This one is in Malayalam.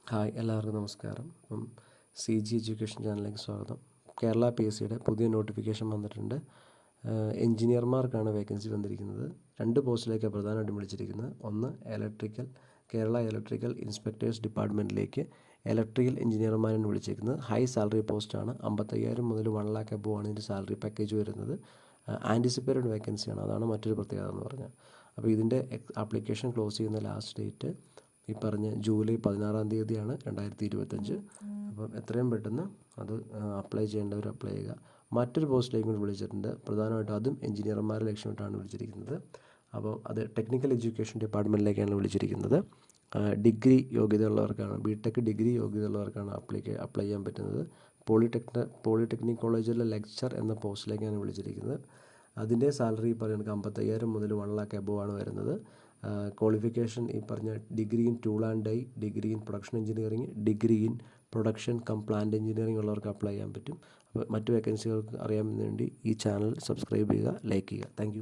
ഹായ്, എല്ലാവർക്കും നമസ്കാരം. അപ്പം CG എഡ്യൂക്കേഷൻ ചാനലിലേക്ക് സ്വാഗതം. കേരള PSCയുടെ പുതിയ നോട്ടിഫിക്കേഷൻ വന്നിട്ടുണ്ട്. എഞ്ചിനീയർമാർക്കാണ് വേക്കൻസി വന്നിരിക്കുന്നത്. 2 പോസ്റ്റിലേക്കാണ് പ്രധാനമായിട്ടും വിളിച്ചിരിക്കുന്നത്. ഒന്ന് കേരള ഇലക്ട്രിക്കൽ ഇൻസ്പെക്ടേഴ്സ് ഡിപ്പാർട്ട്മെൻറ്റിലേക്ക് ഇലക്ട്രിക്കൽ എഞ്ചിനീയർമാരാണ് വിളിച്ചിരിക്കുന്നത്. ഹൈ സാലറി പോസ്റ്റാണ്. 55,000 മുതൽ 1 lakh above ആണ് ഇതിൻ്റെ സാലറി പാക്കേജ് വരുന്നത്. ആൻറ്റിസിപ്പേറ്റഡ് വേക്കൻസിയാണ്. അതാണ് മറ്റൊരു പ്രത്യേകത എന്ന് പറഞ്ഞാൽ. അപ്പോൾ ഇതിൻ്റെ ആപ്ലിക്കേഷൻ ക്ലോസ് ചെയ്യുന്ന ലാസ്റ്റ് ഡേറ്റ് ഈ പറഞ്ഞ ജൂലൈ 16-ാം തീയതിയാണ് 2025. അപ്പം എത്രയും പെട്ടെന്ന് അത് അപ്ലൈ ചെയ്യേണ്ടവർ അപ്ലൈ ചെയ്യുക. മറ്റൊരു പോസ്റ്റിലേക്ക് കൂടി വിളിച്ചിട്ടുണ്ട്. പ്രധാനമായിട്ടും അതും എഞ്ചിനീയർമാരെ ലക്ഷ്യമിട്ടാണ് വിളിച്ചിരിക്കുന്നത്. അപ്പോൾ അത് ടെക്നിക്കൽ എഡ്യൂക്കേഷൻ ഡിപ്പാർട്ട്മെൻറ്റിലേക്കാണ് വിളിച്ചിരിക്കുന്നത്. ഡിഗ്രി യോഗ്യതയുള്ളവർക്കാണ്, BTech ഡിഗ്രി യോഗ്യതയുള്ളവർക്കാണ് അപ്ലൈ ചെയ്യാൻ പറ്റുന്നത്. പോളിടെക്നിക് കോളേജിലെ ലെക്ചർ എന്ന പോസ്റ്റിലേക്കാണ് വിളിച്ചിരിക്കുന്നത്. അതിൻ്റെ സാലറി പറയുന്നത് 55,000 മുതൽ 1 lakh above ആണ് വരുന്നത്. ക്വാളിഫിക്കേഷൻ ഈ പറഞ്ഞ degree in tool and die, degree in production engineering, degree in production plant engineering ഉള്ളവർക്ക് അപ്ലൈ ചെയ്യാൻ പറ്റും. അപ്പോൾ മറ്റ് വേക്കൻസികൾക്ക് അറിയാൻ വേണ്ടി ഈ ചാനൽ സബ്സ്ക്രൈബ് ചെയ്യുക, ലൈക്ക് ചെയ്യുക. താങ്ക്